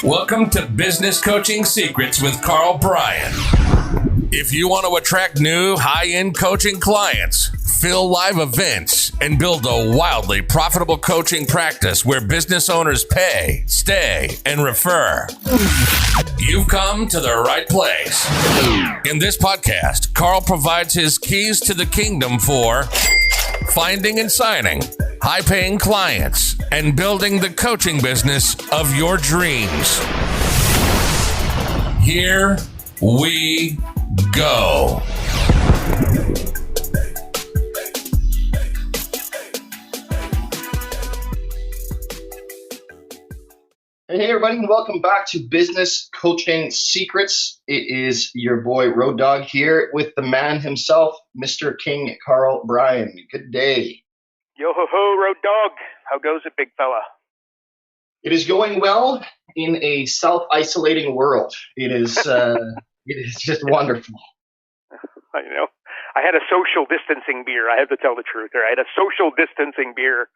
Welcome to Business Coaching Secrets with Karl Bryan. If you want to attract new high-end coaching clients, fill live events, and build a wildly profitable coaching practice where business owners pay, stay, and refer, you've come to the right place. In this podcast, Karl provides his keys to the kingdom for finding and signing high-paying clients and building the coaching business of your dreams. Here we go. Hey everybody, and welcome back to Business Coaching Secrets. It is your boy Road Dogg here with the man himself, Mr. King Karl Bryan. Good day. Yo ho ho, Road Dogg. How goes it, big fella? It is going well in a self-isolating world. It is just wonderful. I know. I had a social distancing beer. I have to tell the truth there. I had a social distancing beer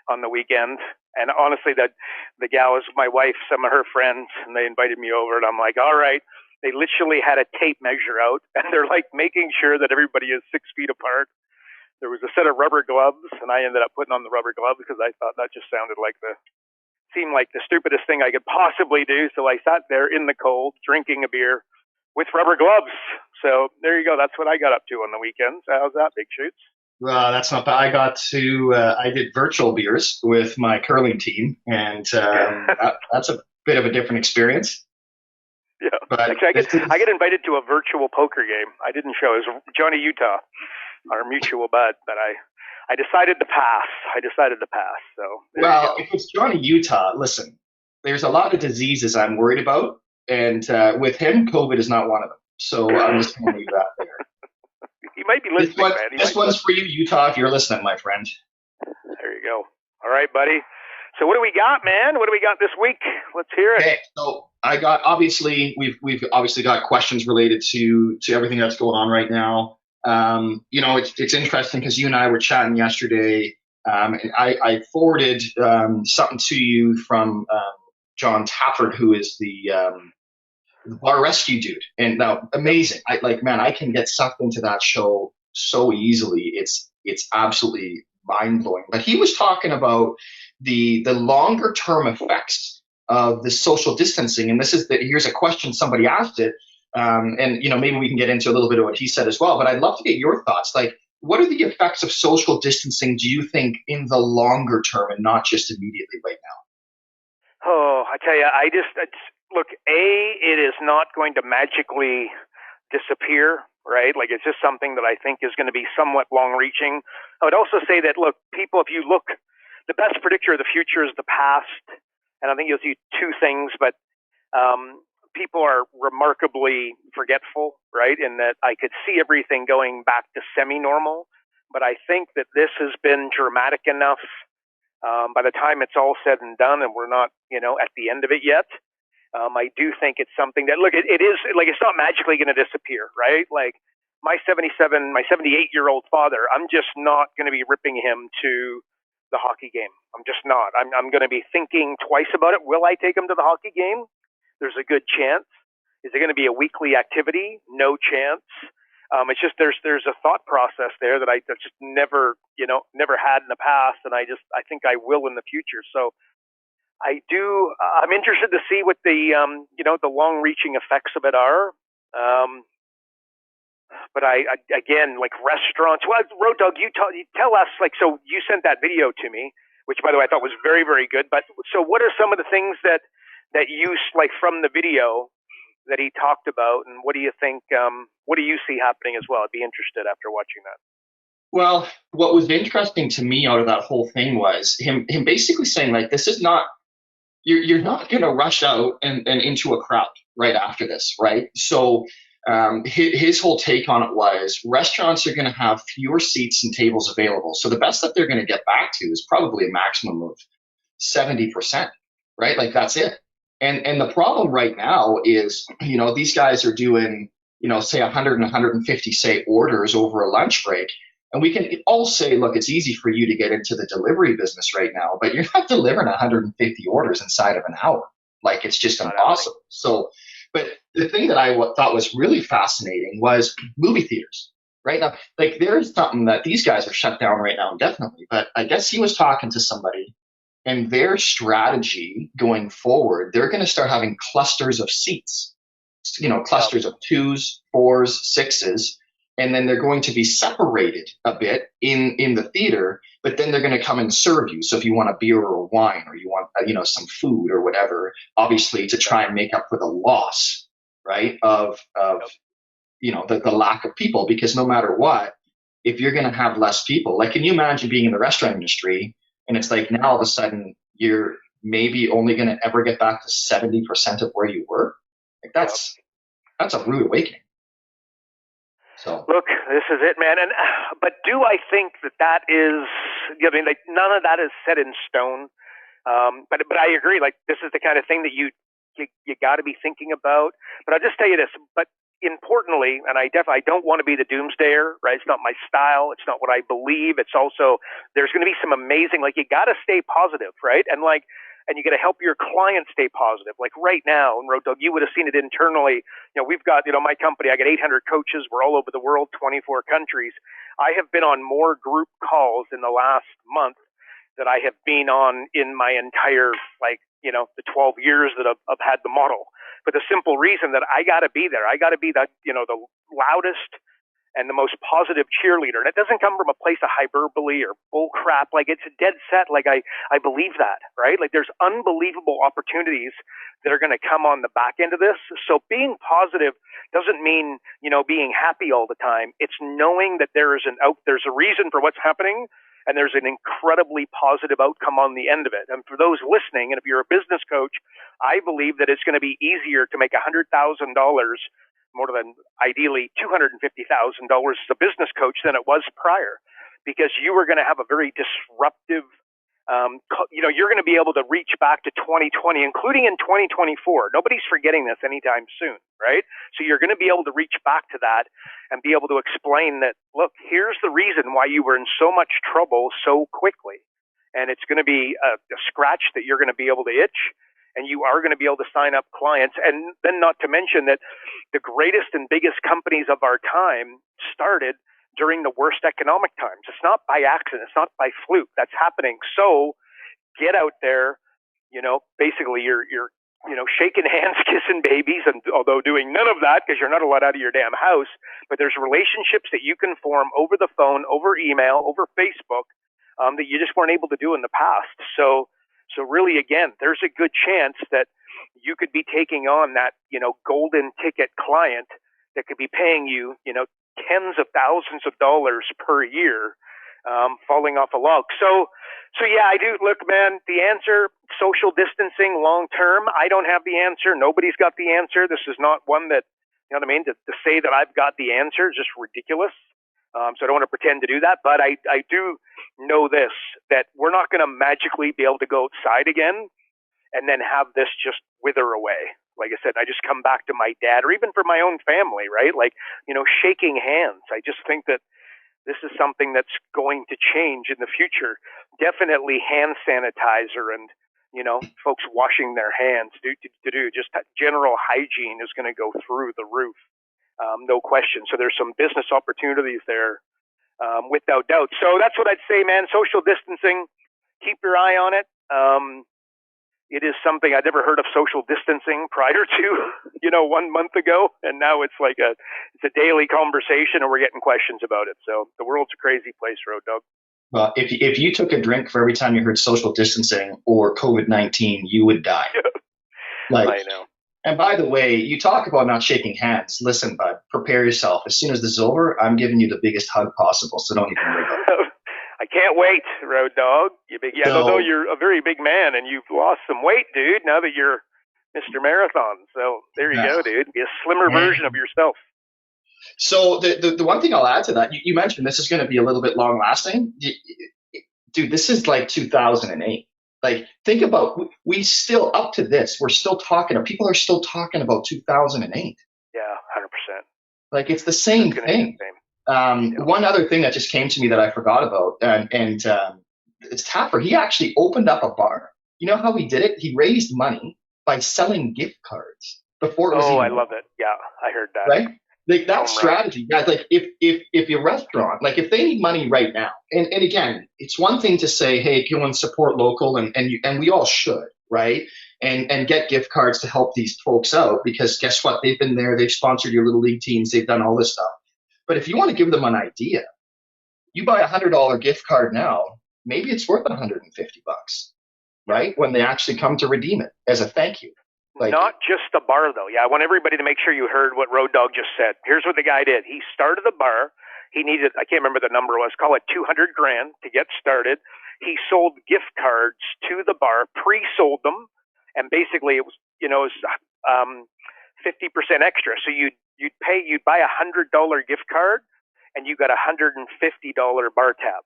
on the weekend. And honestly, that the gal is my wife, some of her friends, and they invited me over. And I'm like, all right. They literally had a tape measure out, and they're like making sure that everybody is 6 feet apart. There was a set of rubber gloves, and I ended up putting on the rubber gloves because I thought that just seemed like the stupidest thing I could possibly do. So I sat there in the cold, drinking a beer with rubber gloves. So there you go. That's what I got up to on the weekends. How's that, Big Shoots? That's not bad. I did virtual beers with my curling team, and that's a bit of a different experience. Yeah, but actually, I get invited to a virtual poker game. I didn't show. It was Johnny Utah, our mutual bud, but I decided to pass. So well, if it's Johnny Utah, listen, there's a lot of diseases I'm worried about, and with him, COVID is not one of them. So I'm just going to leave that there. He might be listening, man. This one's for you, Utah, if you're listening, my friend. There you go. All right, buddy. So what do we got, man? What do we got this week? Let's hear it. Okay, so I got we've obviously got questions related to everything that's going on right now. It's interesting because you and I were chatting yesterday, and I forwarded something to you from John Tafford, who is the bar rescue dude. And now, amazing. I can get sucked into that show so easily. It's absolutely mind blowing. But he was talking about the longer term effects of the social distancing. And here's a question somebody asked it. And maybe we can get into a little bit of what he said as well. But I'd love to get your thoughts. Like, what are the effects of social distancing, do you think, in the longer term and not just immediately right now? Oh, I tell you, look, it is not going to magically disappear, right? Like, it's just something that I think is going to be somewhat long-reaching. I would also say that, look, people, if you look, the best predictor of the future is the past. And I think you'll see two things, but people are remarkably forgetful, right? In that I could see everything going back to semi-normal, but I think that this has been dramatic enough by the time it's all said and done, and we're not, at the end of it yet. I do think it's something that, look, it is, like, it's not magically going to disappear, right? Like, my 78-year-old father, I'm just not going to be ripping him to the hockey game. I'm just not. I'm going to be thinking twice about it. Will I take him to the hockey game? There's a good chance. Is it going to be a weekly activity? No chance. It's just there's a thought process there that I just never had in the past, and I think I will in the future. So I'm interested to see what the long-reaching effects of it are. But again, like restaurants. Well, Road Dogg, you tell us, like, so you sent that video to me, which, by the way, I thought was very, very good. But so what are some of the things that you, like, from the video that he talked about, and what do you think, what do you see happening as well? I'd be interested after watching that. Well, what was interesting to me out of that whole thing was him basically saying, like, this is not, you're not going to rush out and into a crowd right after this, right? So his whole take on it was restaurants are going to have fewer seats and tables available. So the best that they're going to get back to is probably a maximum of 70%, right? Like, that's it. And the problem right now is, these guys are doing, say 100 and 150, say, orders over a lunch break. And we can all say, look, it's easy for you to get into the delivery business right now, but you're not delivering 150 orders inside of an hour. Like it's just Not happening. impossible. So, but the thing that I thought was really fascinating was movie theaters. Right now, like there's something that these guys are shut down right now indefinitely. But I guess he was talking to somebody, and their strategy going forward, they're going to start having clusters of seats. Clusters of twos, fours, sixes, and then they're going to be separated a bit in the theater, but then they're going to come and serve you. So if you want a beer or a wine, or you want some food or whatever, obviously to try and make up for the loss, right, of the lack of people, because no matter what, if you're going to have less people, like, can you imagine being in the restaurant industry and it's like now all of a sudden you're maybe only going to ever get back to 70% of where you were? Like that's a rude awakening. So look, this is it, man. But do I think that is? I mean, like none of that is set in stone. But I agree. Like this is the kind of thing that you got to be thinking about. But I'll just tell you this. But importantly, and I don't want to be the doomsdayer, right? It's not my style. It's not what I believe. It's also there's going to be some amazing. Like you got to stay positive, right? And you got to help your clients stay positive. Like right now, and Road Dog, you would have seen it internally. We've got, my company, I got 800 coaches. We're all over the world, 24 countries. I have been on more group calls in the last month that I have been on in my entire, the 12 years that I've had the model. For the simple reason that I got to be there. I got to be the loudest and the most positive cheerleader. And it doesn't come from a place of hyperbole or bull crap. Like it's dead set. Like I believe that, right? Like there's unbelievable opportunities that are going to come on the back end of this. So being positive doesn't mean, being happy all the time. It's knowing that there's a reason for what's happening, and there's an incredibly positive outcome on the end of it. And for those listening, and if you're a business coach, I believe that it's going to be easier to make $100,000 more than ideally $250,000 as a business coach than it was prior, because you were going to have a very disruptive, you're going to be able to reach back to 2020, including in 2024. Nobody's forgetting this anytime soon, right? So you're going to be able to reach back to that and be able to explain that, look, here's the reason why you were in so much trouble so quickly. And it's going to be a scratch that you're going to be able to itch, and you are going to be able to sign up clients. And then not to mention that the greatest and biggest companies of our time started during the worst economic times. It's not by accident. It's not by fluke. That's happening. So get out there, basically you're shaking hands, kissing babies, and although doing none of that because you're not allowed out of your damn house, but there's relationships that you can form over the phone, over email, over Facebook, that you just weren't able to do in the past. So really, again, there's a good chance that you could be taking on that, golden ticket client that could be paying you, tens of thousands of dollars per year, falling off a log. So yeah, I do. Look, man, the answer, social distancing long term, I don't have the answer. Nobody's got the answer. This is not one that, you know what I mean? To say that I've got the answer is just ridiculous. So I don't want to pretend to do that, but I do know this, that we're not going to magically be able to go outside again and then have this just wither away. Like I said, I just come back to my dad, or even for my own family, right? Like, shaking hands. I just think that this is something that's going to change in the future. Definitely hand sanitizer and, folks washing their hands, just that general hygiene is going to go through the roof. No question. So there's some business opportunities there, without doubt. So that's what I'd say, man. Social distancing, keep your eye on it. It is something I'd never heard of social distancing prior to, 1 month ago. And now it's like it's a daily conversation, and we're getting questions about it. So the world's a crazy place, Road Dog. Well, if you took a drink for every time you heard social distancing or COVID-19, you would die. I know. And by the way, you talk about not shaking hands. Listen, bud, prepare yourself. As soon as this is over, I'm giving you the biggest hug possible. So don't even worry about it. I can't wait, Road Dog. Although you're a very big man and you've lost some weight, dude, now that you're Mr. Marathon. So there you go, dude. Be a slimmer version of yourself. So the one thing I'll add to that, you mentioned this is going to be a little bit long lasting. Dude, this is like 2008. Like, think about, we still, up to this, we're still talking, people are still talking about 2008. Yeah, 100%. Like, it's the same thing. One other thing that just came to me that I forgot about, and it's Tapper. He actually opened up a bar. You know how he did it? He raised money by selling gift cards before it was Oh, I even love it. Yeah, I heard that. right. Like that Home run. strategy, guys. Like if your restaurant, like if they need money right now, and again, it's one thing to say, hey, can one support local, and we all should, right? And get gift cards to help these folks out because guess what? They've been there, they've sponsored your little league teams, they've done all this stuff. But if you want to give them an idea, you buy $100 gift card now, maybe it's worth $150, right? When they actually come to redeem it as a thank you. Like, not just the bar, though. Yeah, I want everybody to make sure you heard what Road Dogg just said. Here's what the guy did. He started the bar. He needed, I can't remember the number was, call it $200,000 to get started. He sold gift cards to the bar, pre-sold them, and basically it was, it was 50% extra. So you'd buy $100 gift card, and you got $150 bar tab,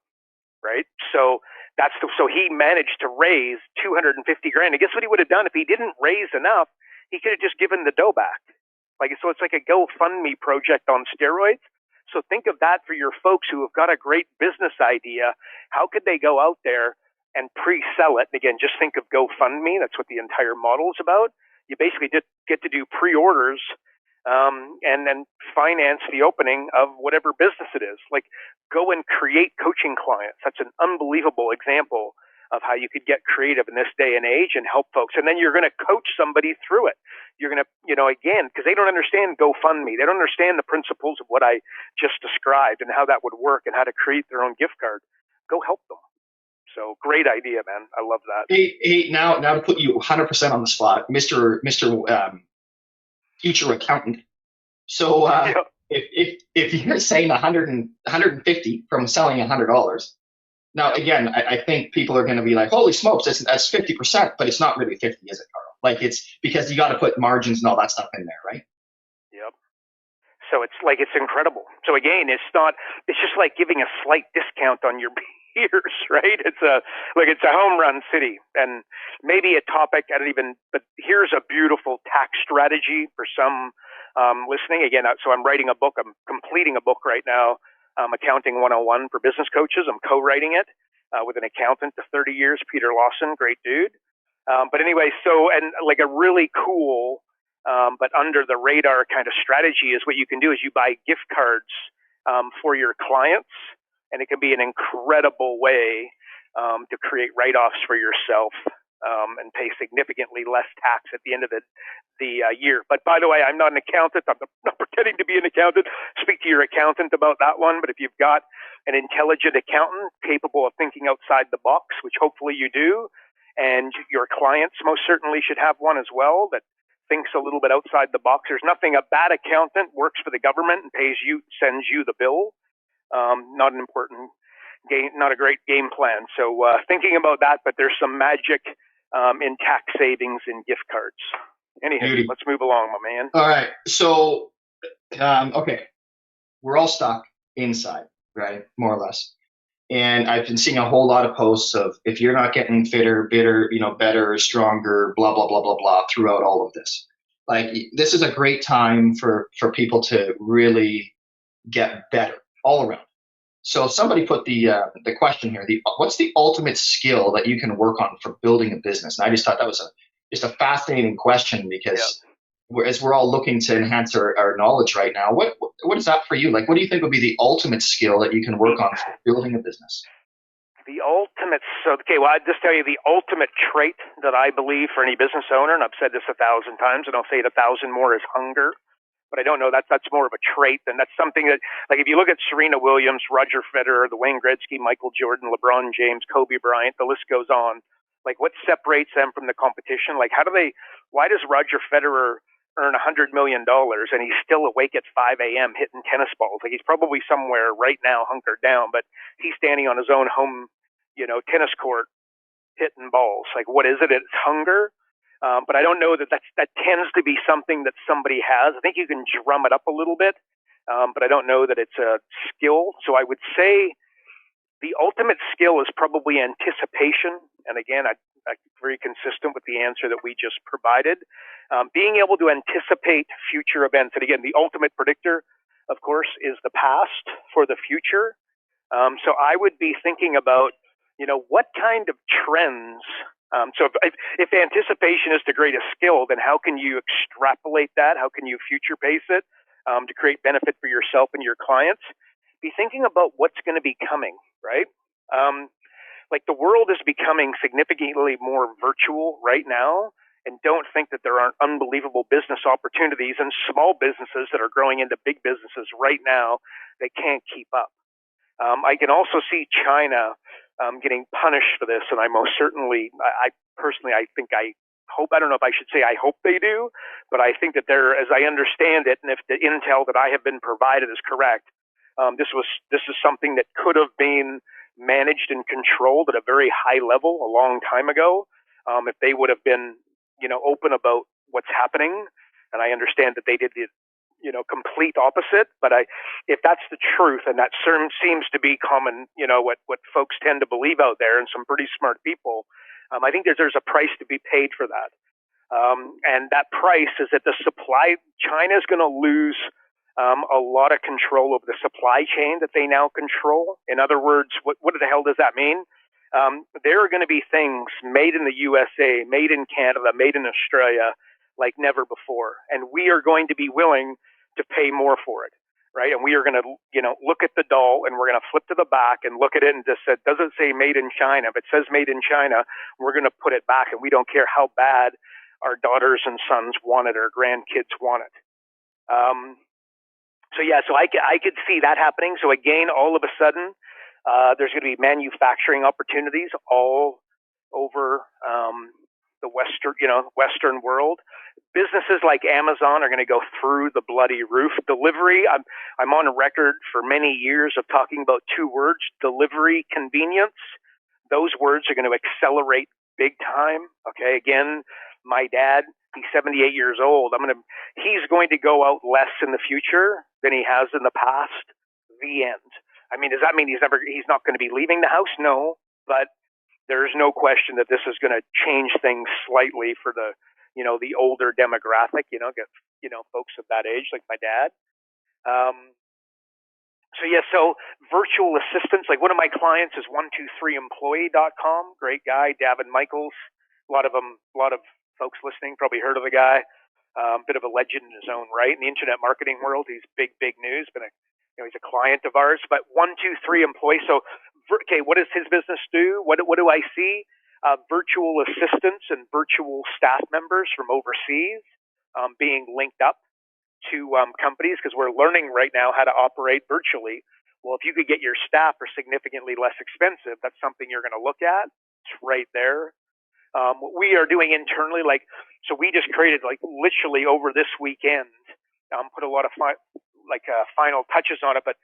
right? So so he managed to raise $250,000. And guess what he would have done if he didn't raise enough? He could have just given the dough back. So it's like a GoFundMe project on steroids. So think of that for your folks who have got a great business idea. How could they go out there and pre-sell it? And again, just think of GoFundMe. That's what the entire model is about. You basically get to do pre-orders and then finance the opening of whatever business it is. Like, go and create coaching clients. That's an unbelievable example of how you could get creative in this day and age and help folks. And then you're going to coach somebody through it. You're going to, again, because they don't understand GoFundMe. They don't understand the principles of what I just described and how that would work and how to create their own gift card. Go help them. So great idea, man. I love that. Hey, now to put you 100% on the spot, Mr. Future accountant. So if you're saying 150 from selling $100, now again, I think people are going to be like, holy smokes, that's 50%, but it's not really 50, is it, Carl? Like, it's because you got to put margins and all that stuff in there, right? Yep. So it's incredible. So again, it's just like giving a slight discount on your beers, right? It's a home run city. And maybe a topic but here's a beautiful tax strategy for some listening. Again, so I'm writing a book. I'm completing a book right now, Accounting 101 for business coaches. I'm co-writing it with an accountant of 30 years, Peter Lawson, great dude. But anyway, and like a really cool but under the radar kind of strategy is what you can do is you buy gift cards for your clients, and it can be an incredible way to create write-offs for yourself and pay significantly less tax at the end of the year. But by the way, I'm not an accountant. I'm not pretending to be an accountant. Speak to your accountant about that one. But if you've got an intelligent accountant capable of thinking outside the box, which hopefully you do, and your clients most certainly should have one as well that thinks a little bit outside the box. There's nothing a bad accountant works for the government and sends you the bill. Not an important game, not a great game plan. So thinking about that, but there's some magic in tax savings in gift cards. Anyway, let's move along, my man. All right. So, okay, we're all stuck inside, right? More or less. And I've been seeing a whole lot of posts of if you're not getting fitter, better, stronger, blah, blah, blah, blah, blah, throughout all of this. Like, this is a great time for people to really get better all around. So somebody put the question here, what's the ultimate skill that you can work on for building a business? And I just thought that was just a fascinating question because as we're all looking to enhance our knowledge right now, what is that for you? Like, what do you think would be the ultimate skill that you can work on for building a business? Well, I'd just tell you the ultimate trait that I believe for any business owner, and I've said this 1,000 times, and I'll say it 1,000 more, is hunger. But I don't know, that's more of a trait, and that's something that, like, if you look at Serena Williams, Roger Federer, the Wayne Gretzky, Michael Jordan, LeBron James, Kobe Bryant, the list goes on. Like, what separates them from the competition? Like, why does Roger Federer earn $100 million and he's still awake at 5 a.m. hitting tennis balls? Like, he's probably somewhere right now hunkered down, but he's standing on his own home, tennis court hitting balls. Like, what is it? It's hunger. But I don't know that tends to be something that somebody has. I think you can drum it up a little bit, but I don't know that it's a skill. So I would say the ultimate skill is probably anticipation. And again, I'm very consistent with the answer that we just provided. Being able to anticipate future events. And again, the ultimate predictor, of course, is the past for the future. So I would be thinking about, what kind of trends So if anticipation is the greatest skill, then how can you extrapolate that? How can you future pace it to create benefit for yourself and your clients? Be thinking about what's going to be coming, right? Like the world is becoming significantly more virtual right now, and don't think that there aren't unbelievable business opportunities and small businesses that are growing into big businesses right now that can't keep up. I can also see China getting punished for this, and I most certainly, I personally, I think I hope, I don't know if I should say I hope they do, but I think that they're, as I understand it, and if the intel that I have been provided is correct, this is something that could have been managed and controlled at a very high level a long time ago. If they would have been, open about what's happening, and I understand that they did the complete opposite. But if that's the truth, and that seems to be common, what folks tend to believe out there, and some pretty smart people, I think there's a price to be paid for that. And that price is that China's going to lose a lot of control over the supply chain that they now control. In other words, what the hell does that mean? There are going to be things made in the USA, made in Canada, made in Australia like never before. And we are going to be willing to pay more for it, right? And we are going to, look at the doll, and we're going to flip to the back and look at it and just say, does it say made in China? If it says made in China, we're going to put it back, and we don't care how bad our daughters and sons want it or grandkids want it. So I could see that happening. So again, all of a sudden, there's going to be manufacturing opportunities all over the Western world. Businesses like Amazon are going to go through the bloody roof. Delivery, I'm on record for many years of talking about two words: delivery, convenience. Those words are going to accelerate big time. Okay, again, my dad, he's 78 years old. He's going to go out less in the future than he has in the past. The end. I mean, does that mean he's not going to be leaving the house? No, but there's no question that this is going to change things slightly for the older demographic, folks of that age, like my dad. So virtual assistants, like one of my clients is 123employee.com. Great guy, Davin Michaels. A lot of folks listening probably heard of the guy. Bit of a legend in his own right in the internet marketing world. He's big news. He's a client of ours. But 123 employee. So, okay, what does his business do? What do I see? Virtual assistants and virtual staff members from overseas being linked up to companies, because we're learning right now how to operate virtually. Well, if you could get your staff for significantly less expensive, that's something you're going to look at. It's right there. What we are doing internally, so we just created, literally over this weekend, put a lot of final touches on it, but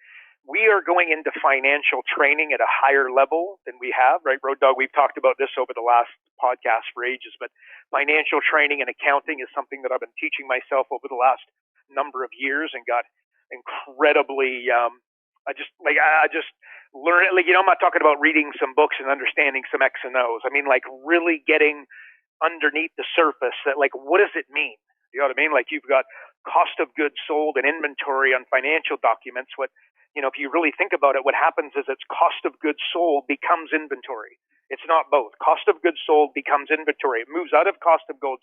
we are going into financial training at a higher level than we have, right? Road Dog, we've talked about this over the last podcast for ages, but financial training and accounting is something that I've been teaching myself over the last number of years, and got incredibly, I just learn it. I'm not talking about reading some books and understanding some X and O's. I mean, really getting underneath the surface that, what does it mean? You know what I mean? You've got cost of goods sold and inventory on financial documents. If you really think about it, what happens is it's cost of goods sold becomes inventory. It's not both. Cost of goods sold becomes inventory. It moves out of cost of goods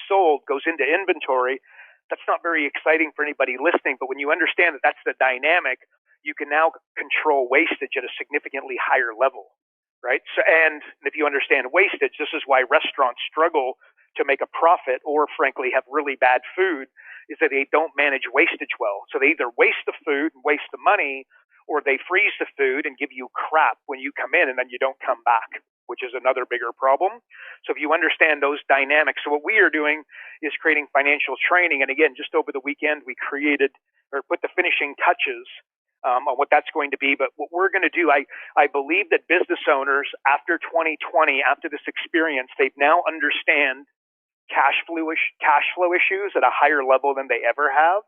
sold, goes into inventory. That's not very exciting for anybody listening, but when you understand that that's the dynamic, you can now control wastage at a significantly higher level, right? So, and if you understand wastage, this is why restaurants struggle to make a profit, or frankly have really bad food, is that they don't manage wastage well. So they either waste the food and waste the money, or they freeze the food and give you crap when you come in, and then you don't come back, which is another bigger problem. So if you understand those dynamics, so what we are doing is creating financial training. And again, just over the weekend, we created or put the finishing touches on what that's going to be. But what we're going to do, I believe that business owners after 2020, after this experience, they now understand cash flow issues at a higher level than they ever have.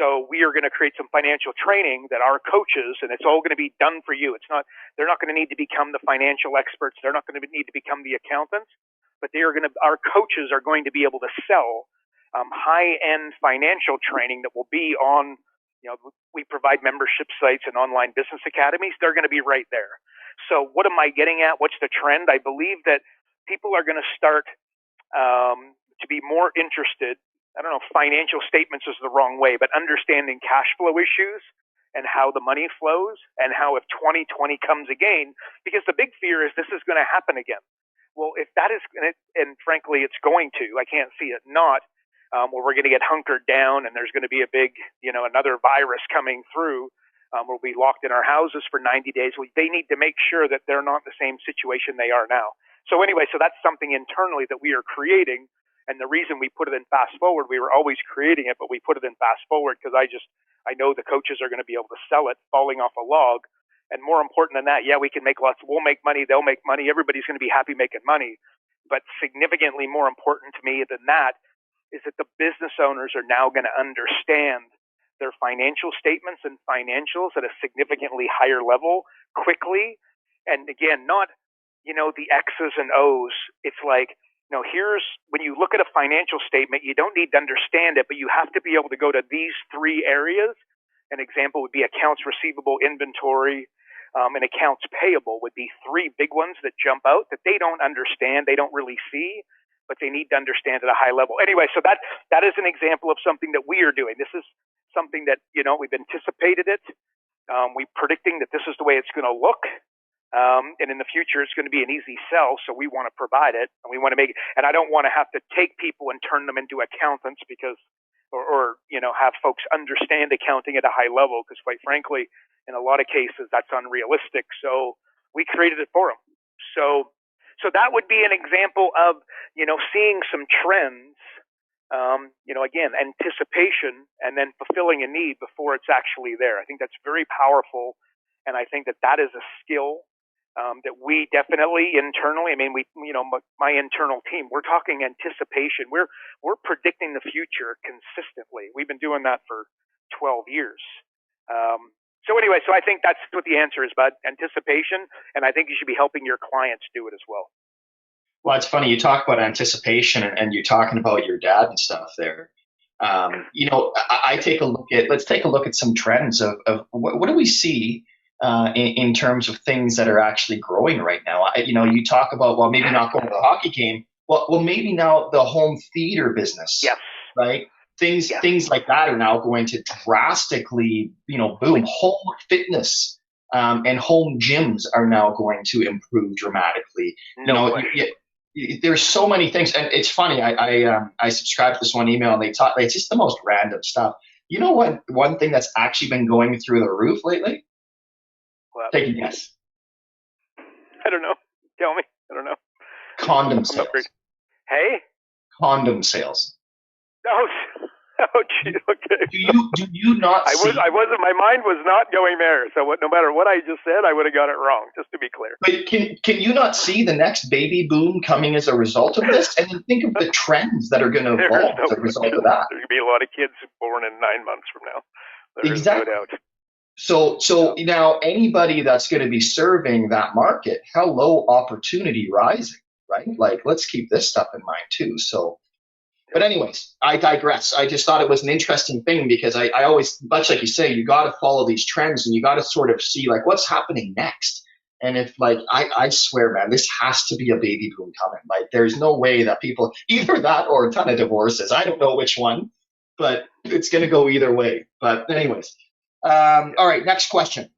So we are going to create some financial training that our coaches, and it's all going to be done for you. They're not going to need to become the financial experts. They're not going to need to become the accountants, but our coaches are going to be able to sell high-end financial training that will be on, we provide membership sites and online business academies. They're going to be right there. So what am I getting at? What's the trend? I believe that people are going to start to be more interested. I don't know if financial statements is the wrong way, but understanding cash flow issues and how the money flows and how if 2020 comes again, because the big fear is this is going to happen again. Well, if that is, and frankly, it's going to, I can't see it not, where we're going to get hunkered down and there's going to be a big, another virus coming through. We'll be locked in our houses for 90 days. They need to make sure that they're not in the same situation they are now. So anyway, so that's something internally that we are creating. And the reason we put it in fast forward, we were always creating it, but we put it in fast forward because I know the coaches are going to be able to sell it falling off a log. And more important than that, yeah, we can make lots. We'll make money. They'll make money. Everybody's going to be happy making money. But significantly more important to me than that is that the business owners are now going to understand their financial statements and financials at a significantly higher level quickly. And again, not, the X's and O's. It's like, here's when you look at a financial statement, you don't need to understand it, but you have to be able to go to these three areas. An example would be accounts receivable, inventory, and accounts payable would be three big ones that jump out that they don't understand, they don't really see, but they need to understand at a high level. Anyway, so that is an example of something that we are doing. This is something that, we've anticipated it. We're predicting that this is the way it's going to look. And in the future, it's going to be an easy sell. So we want to provide it and we want to make it. And I don't want to have to take people and turn them into accountants because, or have folks understand accounting at a high level because quite frankly, in a lot of cases, that's unrealistic. So we created it for them. So that would be an example of, seeing some trends, again, anticipation and then fulfilling a need before it's actually there. I think that's very powerful. And I think that is a skill that we definitely internally, my internal team, we're talking anticipation. We're predicting the future consistently. We've been doing that for 12 years. So anyway, so I think that's what the answer is, bud. Anticipation, and I think you should be helping your clients do it as well. Well, it's funny you talk about anticipation and you're talking about your dad and stuff there. Let's take a look at some trends of what do we see in terms of things that are actually growing right now. You talk about, well, maybe not going to the hockey game. Well, maybe now the home theater business, yes. Right? Things like that are now going to drastically, boom. Home fitness and home gyms are now going to improve dramatically. There's so many things, and it's funny. I subscribed to this one email, and it's just the most random stuff. You know what? One thing that's actually been going through the roof lately. Well, take a guess. I don't know. Tell me. I don't know. Condom sales. Hey. Condom sales. Oh, gee, okay. Do you not see? I wasn't. My mind was not going there. So no matter what I just said, I would have got it wrong. Just to be clear. But can you not see the next baby boom coming as a result of this? And then think of the trends that are going to evolve as a result of that. There's going to be a lot of kids born in 9 months from now. There's exactly. no doubt. So now anybody that's going to be serving that market, hello, opportunity rising, right? Like, let's keep this stuff in mind too. So. But anyways, I digress. I just thought it was an interesting thing because I always, much like you say, you got to follow these trends and you got to sort of see like what's happening next. And if I swear, man, this has to be a baby boom coming. Like there's no way that people, either that or a ton of divorces. I don't know which one, but it's going to go either way. But anyways, all right, next question.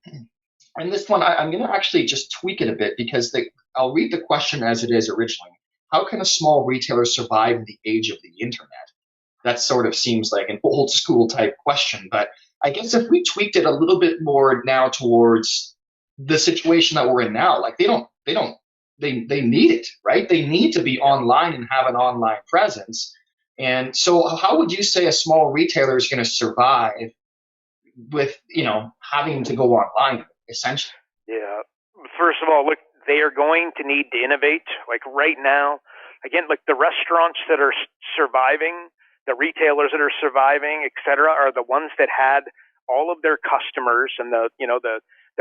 And this one, I'm going to actually just tweak it a bit because I'll read the question as it is originally. How can a small retailer survive in the age of the internet? That sort of seems like an old school type question, but I guess if we tweaked it a little bit more now towards the situation that we're in now, like they need it, right? They need to be online and have an online presence. And so how would you say a small retailer is going to survive with, having to go online essentially? Yeah. First of all, look, they are going to need to innovate. Like right now, again, like the restaurants that are surviving, the retailers that are surviving, et cetera, are the ones that had all of their customers and the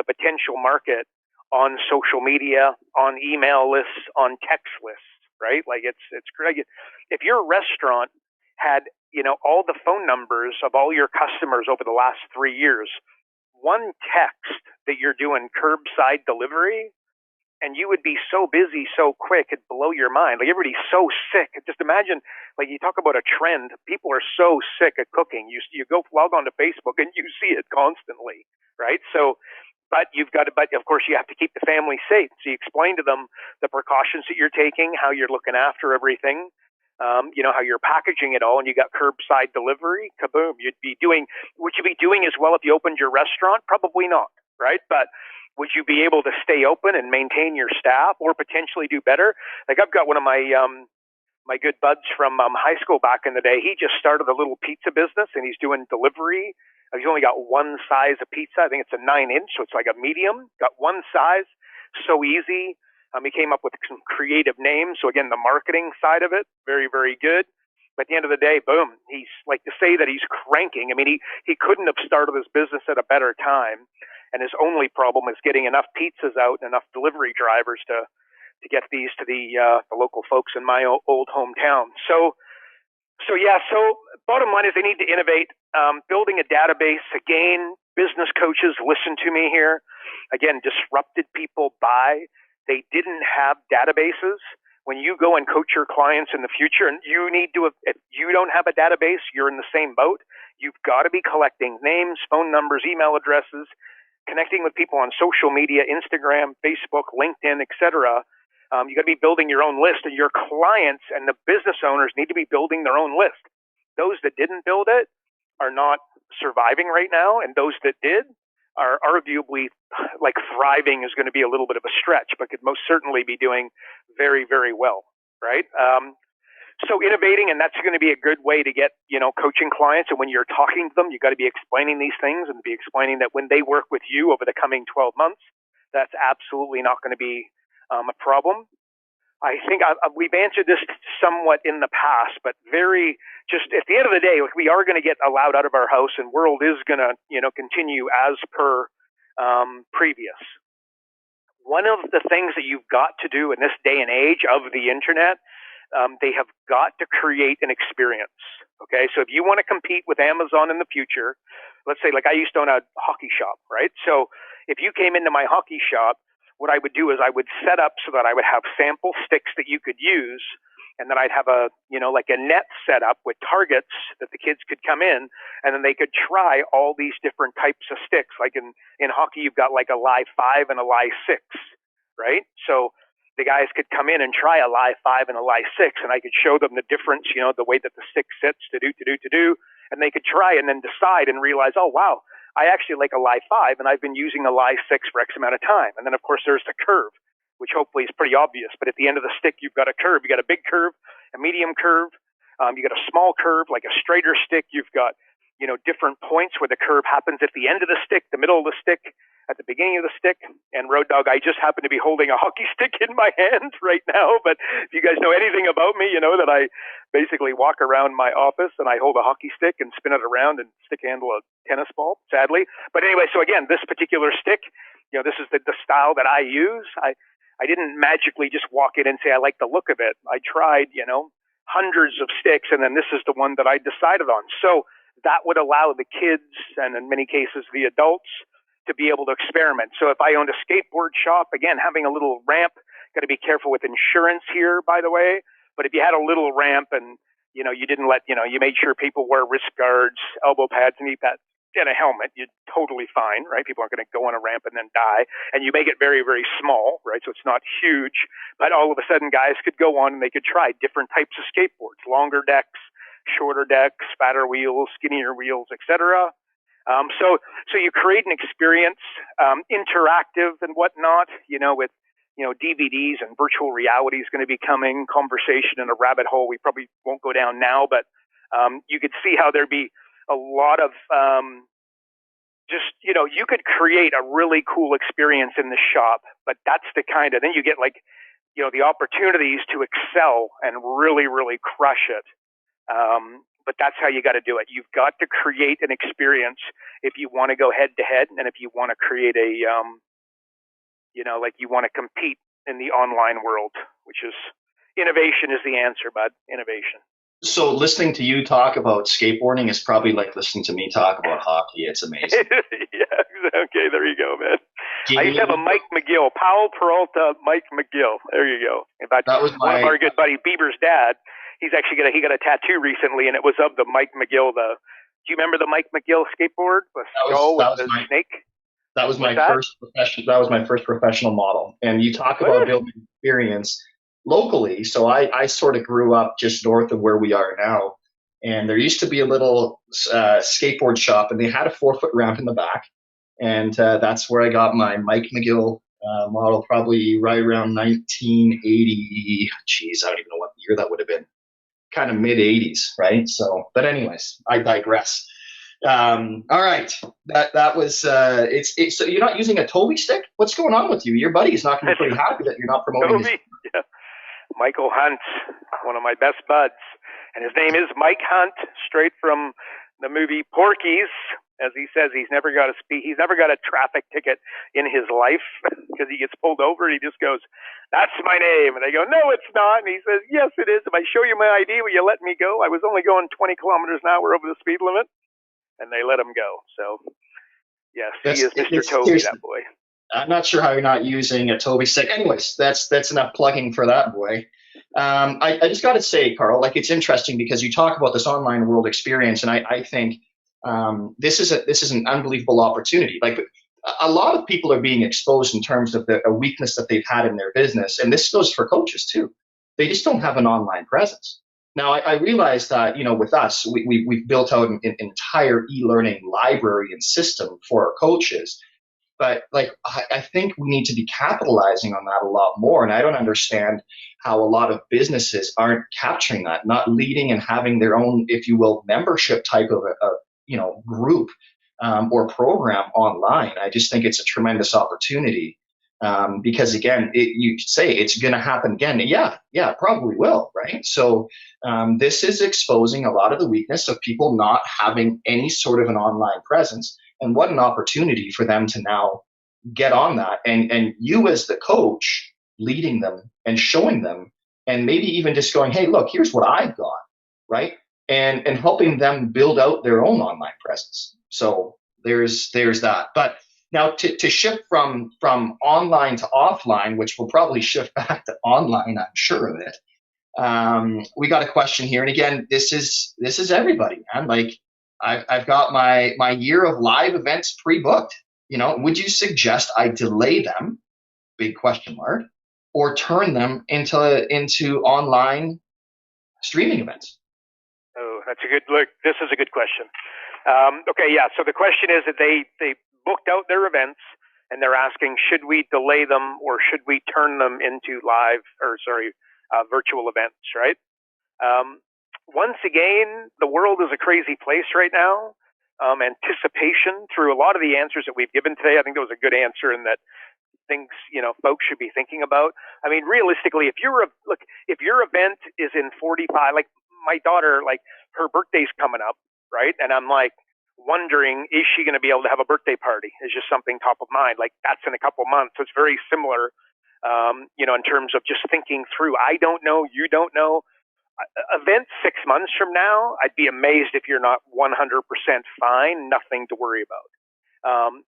potential market on social media, on email lists, on text lists, right? Like it's great. If your restaurant had, all the phone numbers of all your customers over the last 3 years, one text that you're doing curbside delivery and you would be so busy so quick, it'd blow your mind. Like, everybody's so sick. Just imagine, like, you talk about a trend. People are so sick of cooking. You go log on to Facebook and you see it constantly, right? So, but of course you have to keep the family safe. So you explain to them the precautions that you're taking, how you're looking after everything, how you're packaging it all, and you got curbside delivery. Kaboom! Would you be doing as well if you opened your restaurant? Probably not, right? But would you be able to stay open and maintain your staff, or potentially do better? Like, I've got one of my my good buds from high school back in the day. He just started a little pizza business, and he's doing delivery. He's only got one size of pizza. I think it's a 9-inch, so it's like a medium. Got one size, so easy. He came up with some creative names. So again, the marketing side of it, very, very good. But at the end of the day, boom, he's like, to say that he's cranking. I mean, he couldn't have started his business at a better time. And his only problem is getting enough pizzas out and enough delivery drivers to get these to the local folks in my old hometown. So bottom line is they need to innovate. Building a database, again, business coaches, listen to me here. Again, disrupted people by, they didn't have databases. When you go and coach your clients in the future, and if you don't have a database, you're in the same boat. You've got to be collecting names, phone numbers, email addresses, connecting with people on social media, Instagram, Facebook, LinkedIn, etc. You got to be building your own list, and your clients and the business owners need to be building their own list. Those that didn't build it are not surviving right now, and those that did are arguably, like, thriving is going to be a little bit of a stretch, but could most certainly be doing very, very well, right? So innovating, and that's going to be a good way to get, coaching clients. And when you're talking to them, you got to be explaining these things, and be explaining that when they work with you over the coming 12 months, that's absolutely not going to be a problem. I think we've answered this somewhat in the past, but just at the end of the day, we are going to get allowed out of our house, and world is going to, continue as per previous. One of the things that you've got to do in this day and age of the internet, they have got to create an experience. Okay, so if you want to compete with Amazon in the future, let's say, like, I used to own a hockey shop, right? So if you came into my hockey shop, what I would do is I would set up so that I would have sample sticks that you could use, and then I'd have a net set up with targets that the kids could come in, and then they could try all these different types of sticks. Like in hockey, you've got like a lie 5 and a lie 6, right? So the guys could come in and try a lie 5 and a lie 6, and I could show them the difference, the way that the stick sits to do, and they could try and then decide and realize, oh, wow, I actually like a lie 5, and I've been using a lie 6 for X amount of time. And then, of course, there's the curve, which hopefully is pretty obvious. But at the end of the stick, you've got a curve. You got a big curve, a medium curve. You got a small curve, like a straighter stick. You've got, different points where the curve happens at the end of the stick, the middle of the stick, at the beginning of the stick. And Road Dogg, I just happen to be holding a hockey stick in my hand right now. But if you guys know anything about me, you know that I basically walk around my office and I hold a hockey stick and spin it around and stick handle a tennis ball, sadly. But anyway, so again, this particular stick, this is the style that I use. I didn't magically just walk in and say, I like the look of it. I tried, hundreds of sticks, and then this is the one that I decided on. So that would allow the kids, and in many cases the adults, to be able to experiment. So if I owned a skateboard shop, again, having a little ramp, got to be careful with insurance here, by the way. But if you had a little ramp and, you didn't you made sure people wear wrist guards, elbow pads, knee pads, and a helmet, you're totally fine, right? People aren't going to go on a ramp and then die. And you make it very, very small, right? So it's not huge. But all of a sudden, guys could go on and they could try different types of skateboards, longer decks, shorter decks, fatter wheels, skinnier wheels, etc. So you create an experience, interactive and whatnot, with, DVDs and virtual reality is going to be coming, conversation in a rabbit hole we probably won't go down now, but you could see how there'd be a lot of you could create a really cool experience in the shop, but that's the kind of, then you get the opportunities to excel and really, really crush it. But that's how you got to do it. You've got to create an experience if you want to go head to head, and if you want to create a, you want to compete in the online world, which is innovation is the answer, bud. Innovation. So listening to you talk about skateboarding is probably like listening to me talk about hockey. It's amazing. Yeah. Okay. There you go, man. I used to have a Mike McGill, Powell Peralta, Mike McGill. There you go. In fact, that was one of our good buddy Bieber's dad. He's actually got a tattoo recently, and it was of the Mike McGill. Do you remember the Mike McGill skateboard? The skull with the snake. That was my first professional. That was my first professional model. And you talk about building experience locally. So I sort of grew up just north of where we are now. And there used to be a little skateboard shop, and they had a 4-foot ramp in the back. And that's where I got my Mike McGill model, probably right around 1980. Geez, I don't even know what year that would have been. Kind of mid 80s, right? So, but anyways, I digress. All right, that was it's. So you're not using a Toby stick? What's going on with you? Your buddy's not going to be pretty happy that you're not promoting Toby. Yeah. Michael Hunt, one of my best buds, and his name is Mike Hunt, straight from the movie Porky's. As he says, he's never got a traffic ticket in his life because he gets pulled over and he just goes, "That's my name." And they go, "No, it's not." And he says, "Yes, it is. If I show you my ID, will you let me go? I was only going 20 kilometers an hour over the speed limit." And they let him go. So, yes, he is Mr. Toby, that boy. I'm not sure how you're not using a Toby stick. Anyways, that's enough plugging for that boy. I just got to say, Karl, like, it's interesting because you talk about this online world experience, and I think this is an unbelievable opportunity. Like, a lot of people are being exposed in terms of a weakness that they've had in their business, and this goes for coaches too. They just don't have an online presence. Now, I realize that, with us, we've built out an entire e-learning library and system for our coaches. But I think we need to be capitalizing on that a lot more. And I don't understand how a lot of businesses aren't capturing that, not leading and having their own, if you will, membership type of a group or program online. I just think it's a tremendous opportunity. Because again, you say it's going to happen again. Yeah, it probably will, right? So this is exposing a lot of the weakness of people not having any sort of an online presence. And what an opportunity for them to now get on that. And you as the coach leading them and showing them, and maybe even just going, "Hey, look, here's what I've got," right? And helping them build out their own online presence. So there's that. But now to shift from online to offline, which will probably shift back to online, I'm sure of it. We got a question here, and again, this is everybody, man. Like, I've got my year of live events pre-booked. Would you suggest I delay them? Big question mark. Or turn them into online streaming events? Oh, that's a good look. This is a good question. Okay, yeah. So the question is that they booked out their events, and they're asking, should we delay them or should we turn them into virtual events, right? Once again, the world is a crazy place right now. Anticipation through a lot of the answers that we've given today, I think that was a good answer, and that things, folks should be thinking about. I mean, realistically, if your event is in 45, like my daughter, like her birthday's coming up, right? And I'm like wondering, is she going to be able to have a birthday party? Is just something top of mind. Like, that's in a couple months. So it's very similar, in terms of just thinking through. I don't know. You don't know. Event 6 months from now, I'd be amazed if you're not 100% fine, nothing to worry about.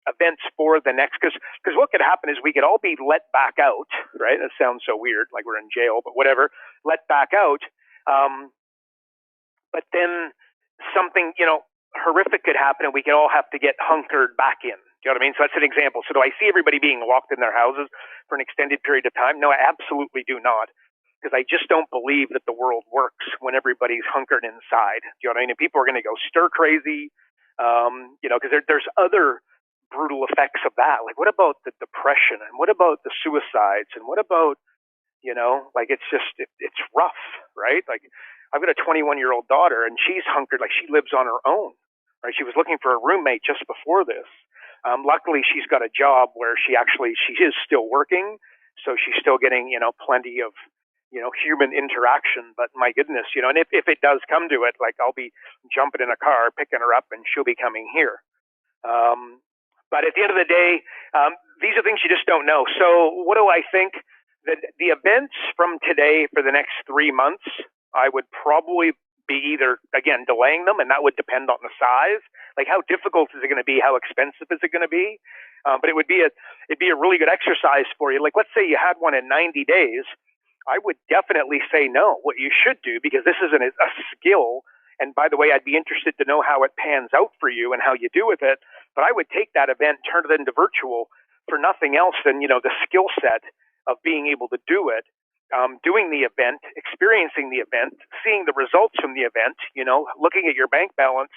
Events for the next, because what could happen is we could all be let back out, right? That sounds so weird, like we're in jail, but whatever, let back out. But then something, horrific could happen, and we could all have to get hunkered back in. Do you know what I mean? So that's an example. So do I see everybody being locked in their houses for an extended period of time? No, I absolutely do not. Because I just don't believe that the world works when everybody's hunkered inside. Do you know what I mean? And people are going to go stir crazy, because there's other brutal effects of that. Like, what about the depression? And what about the suicides? And what about, it's rough, right? Like, I've got a 21-year-old daughter, and she's hunkered, like she lives on her own, right? She was looking for a roommate just before this. Luckily, she's got a job where she is still working, so she's still getting, plenty of, human interaction. But my goodness, and if it does come to it, like, I'll be jumping in a car, picking her up, and she'll be coming here. But at the end of the day, these are things you just don't know. So what do I think? That the events from today for the next 3 months, I would probably be either, again, delaying them, and that would depend on the size. Like, how difficult is it going to be? How expensive is it going to be? But it'd be a really good exercise for you. Like, let's say you had one in 90 days. I would definitely say no. What you should do, because this isn't a skill, and by the way, I'd be interested to know how it pans out for you and how you do with it, but I would take that event, turn it into virtual for nothing else than, the skill set of being able to do it, doing the event, experiencing the event, seeing the results from the event, looking at your bank balance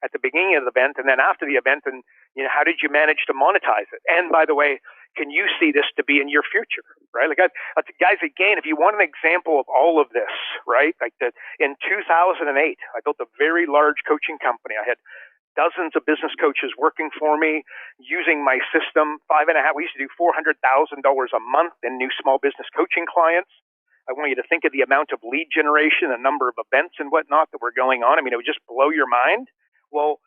at the beginning of the event and then after the event, and how did you manage to monetize it? And by the way, can you see this to be in your future, right? Like, guys, again, if you want an example of all of this, right? Like in 2008, I built a very large coaching company. I had dozens of business coaches working for me using my system. We used to do $400,000 a month in new small business coaching clients. I want you to think of the amount of lead generation, the number of events and whatnot that were going on. I mean, it would just blow your mind. Well,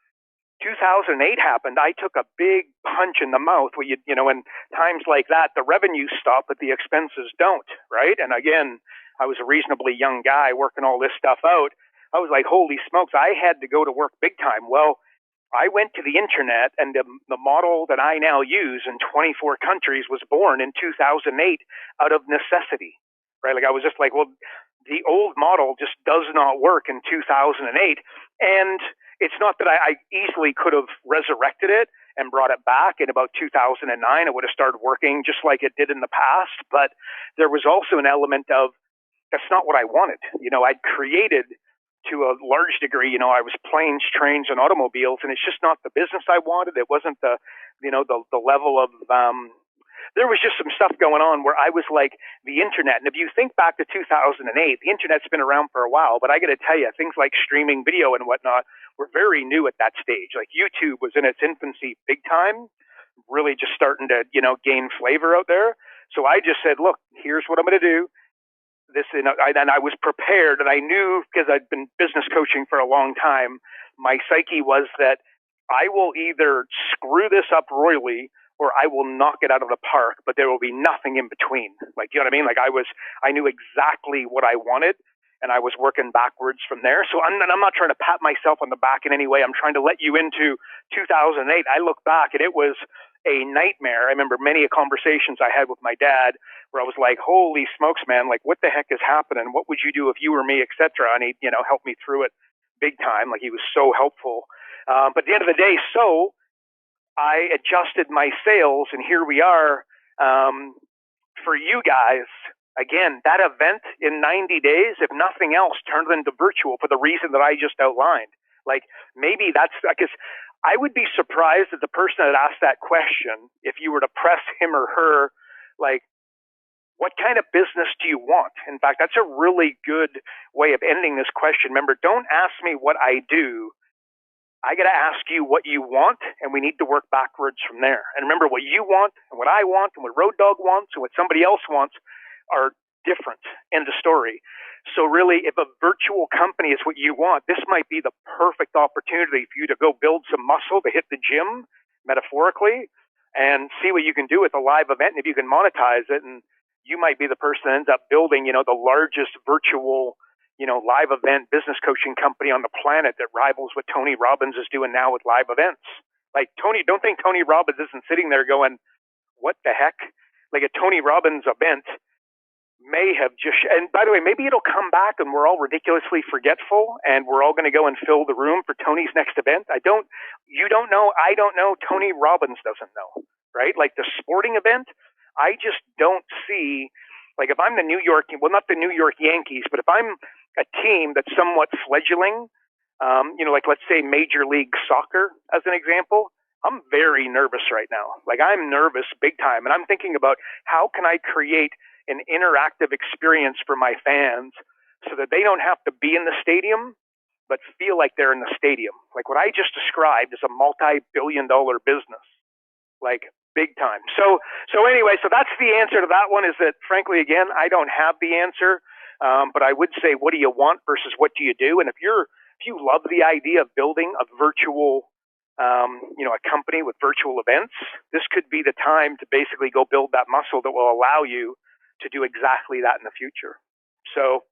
2008 happened. I took a big punch in the mouth. In times like that, the revenues stop, but the expenses don't, right? And again, I was a reasonably young guy working all this stuff out. I was like, holy smokes, I had to go to work big time. Well, I went to the internet, and the model that I now use in 24 countries was born in 2008 out of necessity, right? Like, I was just like, well, the old model just does not work in 2008. And it's not that I easily could have resurrected it and brought it back in about 2009. It would have started working just like it did in the past. But there was also an element of, that's not what I wanted. I'd created to a large degree, I was planes, trains, and automobiles, and it's just not the business I wanted. It wasn't the level of, there was just some stuff going on where I was like, the internet. And if you think back to 2008, the internet's been around for a while, but I got to tell you, things like streaming video and whatnot were very new at that stage. Like, YouTube was in its infancy big time, really just starting to, gain flavor out there. So I just said, look, here's what I'm going to do. And I was prepared, and I knew, because I'd been business coaching for a long time, my psyche was that I will either screw this up royally or I will knock it out of the park, but there will be nothing in between. Like, you know what I mean? Like, I knew exactly what I wanted, and I was working backwards from there. So I'm not trying to pat myself on the back in any way. I'm trying to let you into 2008. I look back, and it was a nightmare. I remember many conversations I had with my dad where I was like, holy smokes, man, like, what the heck is happening? What would you do if you were me, et cetera? And he, helped me through it big time. Like, he was so helpful. But at the end of the day, so I adjusted my sales, and here we are. For you guys, again, that event in 90 days, if nothing else, turned into virtual for the reason that I just outlined. Like, maybe that's because I would be surprised that the person that asked that question, if you were to press him or her, like, what kind of business do you want? In fact, that's a really good way of ending this question. Remember, don't ask me what I do. I got to ask you what you want, and we need to work backwards from there. And remember, what you want and what I want and what Road Dogg wants and what somebody else wants are different. End of story. So really, if a virtual company is what you want, this might be the perfect opportunity for you to go build some muscle, to hit the gym, metaphorically, and see what you can do with a live event, and if you can monetize it. And you might be the person that ends up building, the largest virtual, live event business coaching company on the planet that rivals what Tony Robbins is doing now with live events. Like, don't think Tony Robbins isn't sitting there going, what the heck? Like, a Tony Robbins event may have just, and by the way, maybe it'll come back and we're all ridiculously forgetful and we're all going to go and fill the room for Tony's next event. You don't know, I don't know, Tony Robbins doesn't know, right? Like, the sporting event, I just don't see, like, if I'm the New York, well, not the New York Yankees, but if I'm a team that's somewhat fledgling, like, let's say Major League Soccer as an example, I'm very nervous right now. Like, I'm nervous big time. And I'm thinking about how can I create an interactive experience for my fans so that they don't have to be in the stadium, but feel like they're in the stadium. Like, what I just described is a multi-billion-dollar business, like, big time. So anyway, so that's the answer to that one, is that, frankly, again, I don't have the answer, but I would say, what do you want versus what do you do? And if you love the idea of building a virtual, a company with virtual events, this could be the time to basically go build that muscle that will allow you to do exactly that in the future. So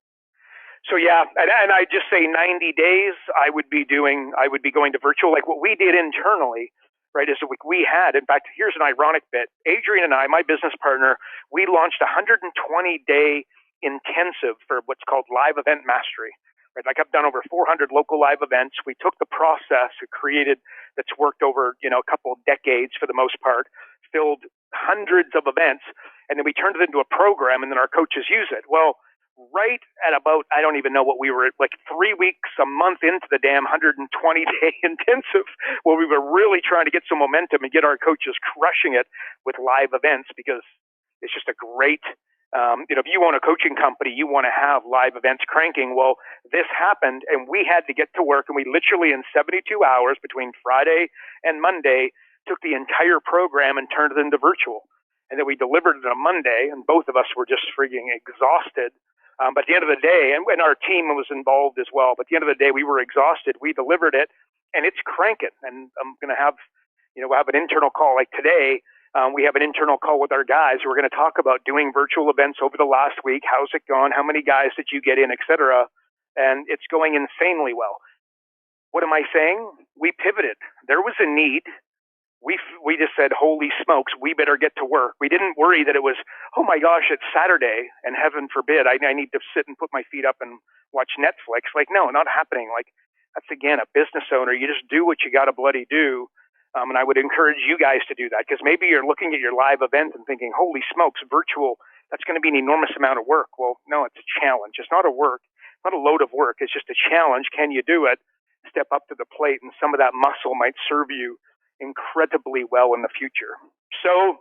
yeah, and I just say 90 days, I would be going to virtual, like what we did internally, right? Is that we had, in fact, here's an ironic bit. Adrian and I, my business partner, we launched a 120-day intensive for what's called live event mastery. Right? Like I've done over 400 local live events. We took the process we created that's worked over, a couple of decades for the most part, filled hundreds of events, and then we turned it into a program, and then our coaches use it. Well, right at about, I don't even know what we were at, like 3 weeks, a month into the damn 120-day intensive, where we were really trying to get some momentum and get our coaches crushing it with live events, because it's just a great, if you own a coaching company, you want to have live events cranking. Well, this happened, and we had to get to work, and we literally in 72 hours between Friday and Monday took the entire program and turned it into virtual. And then we delivered it on Monday, and both of us were just freaking exhausted. But at the end of the day, and our team was involved as well, but at the end of the day, we were exhausted. We delivered it, and it's cranking. And I'm going to have, we'll have an internal call like today. We have an internal call with our guys. We're going to talk about doing virtual events over the last week. How's it gone? How many guys did you get in, et cetera? And it's going insanely well. What am I saying? We pivoted. There was a need. We just said, holy smokes, we better get to work. We didn't worry that it was, oh my gosh, it's Saturday, and heaven forbid, I need to sit and put my feet up and watch Netflix. Like, no, not happening. Like, that's, again, a business owner. You just do what you got to bloody do. And I would encourage you guys to do that, because maybe you're looking at your live event and thinking, holy smokes, virtual, that's going to be an enormous amount of work. Well, no, it's a challenge. It's not a load of work. It's just a challenge. Can you do it? Step up to the plate, and some of that muscle might serve you incredibly well in the future. So,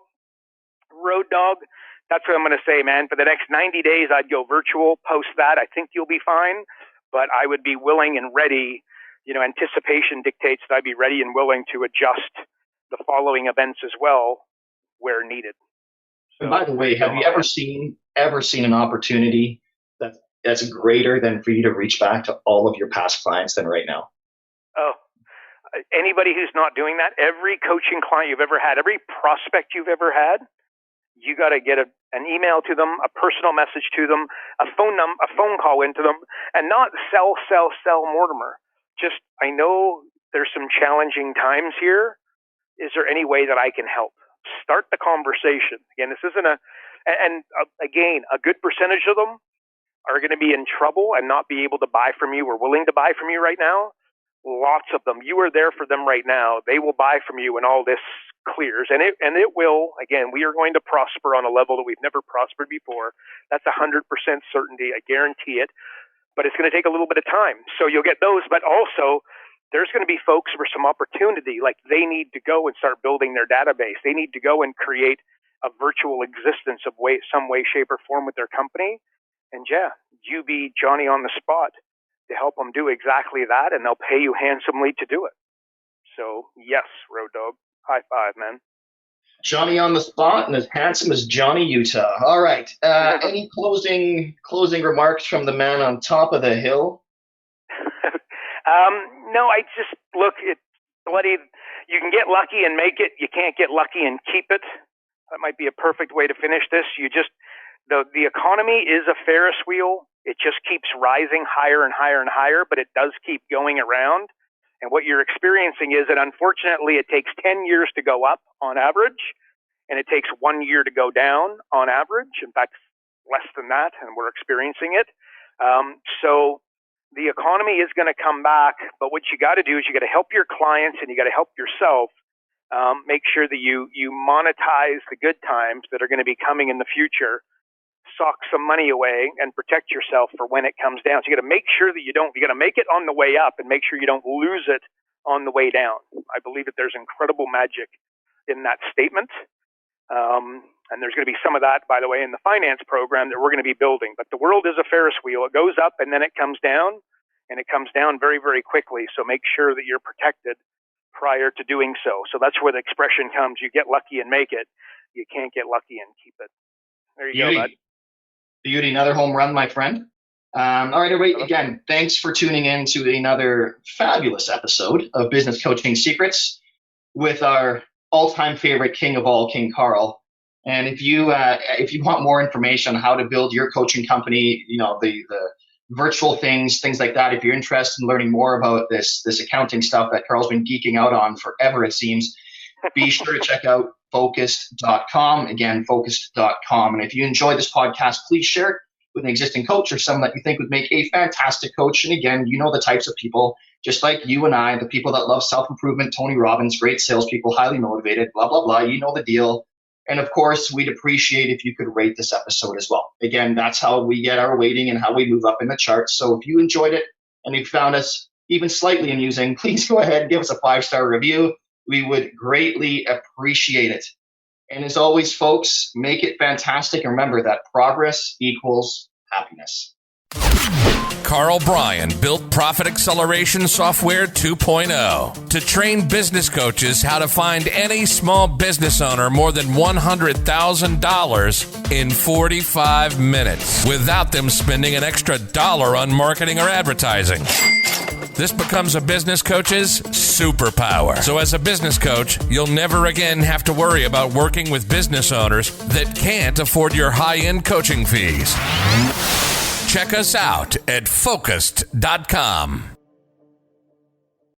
Road Dog, that's what I'm going to say, man. For the next 90 days, I'd go virtual. Post that, I think you'll be fine. But I would be willing and ready. Anticipation dictates that I'd be ready and willing to adjust the following events as well where needed. So, and by the way, have you ever seen an opportunity that's greater than for you to reach back to all of your past clients than right now? Oh, anybody who's not doing that, every coaching client you've ever had, every prospect you've ever had, you got to get an email to them, a personal message to them, a phone call into them, and not sell Mortimer. Just, I know there's some challenging times here. Is there any way that I can help? Start the conversation. Again, this isn't again, a good percentage of them are going to be in trouble and not be able to buy from you or willing to buy from you right now. Lots of them. You are there for them right now. They will buy from you when all this clears. And it will, again, we are going to prosper on a level that we've never prospered before. That's 100% certainty. I guarantee it. But it's going to take a little bit of time. So you'll get those. But also, there's going to be folks for some opportunity. Like, they need to go and start building their database. They need to go and create a virtual existence of some way, shape, or form with their company. And yeah, you be Johnny on the spot to help them do exactly that, and they'll pay you handsomely to do it. So yes, Road Dog, high five, man. Johnny on the spot and as handsome as Johnny Utah. All right. Any closing remarks from the man on top of the hill? No, I just look. It's bloody. You can get lucky and make it. You can't get lucky and keep it. That might be a perfect way to finish this. The economy is a Ferris wheel. It just keeps rising higher and higher and higher, but it does keep going around. And what you're experiencing is that, unfortunately, it takes 10 years to go up on average, and it takes 1 year to go down on average. In fact, less than that, and we're experiencing it. So the economy is going to come back, but what you got to do is you got to help your clients and you got to help yourself. Make sure that you monetize the good times that are going to be coming in the future. Sock some money away and protect yourself for when it comes down. So you got to make sure that you got to make it on the way up and make sure you don't lose it on the way down. I believe that there's incredible magic in that statement. And there's going to be some of that, by the way, in the finance program that we're going to be building. But the world is a Ferris wheel. It goes up and then it comes down, and it comes down very, very quickly. So make sure that you're protected prior to doing so. So that's where the expression comes. You get lucky and make it. You can't get lucky and keep it. There you go, bud. Beauty, another home run, my friend. All right, everybody, again, thanks for tuning in to another fabulous episode of Business Coaching Secrets with our all-time favorite king of all, King Karl. And if you want more information on how to build your coaching company, the virtual things like that, if you're interested in learning more about this accounting stuff that Karl's been geeking out on forever, it seems, be sure to check out focused.com. Again, focused.com. And if you enjoy this podcast, please share it with an existing coach or someone that you think would make a fantastic coach. And again, you know the types of people, just like you and I, the people that love self-improvement, Tony Robbins, great salespeople, highly motivated, blah, blah, blah. You know the deal. And of course, we'd appreciate if you could rate this episode as well. Again, that's how we get our rating and how we move up in the charts. So if you enjoyed it and you found us even slightly amusing, please go ahead and give us a 5-star review. We would greatly appreciate it. And as always, folks, make it fantastic. And remember that progress equals happiness. Karl Bryan built Profit Acceleration Software 2.0 to train business coaches how to find any small business owner more than $100,000 in 45 minutes without them spending an extra dollar on marketing or advertising. This becomes a business coach's superpower. So as a business coach, you'll never again have to worry about working with business owners that can't afford your high-end coaching fees. Check us out at focused.com.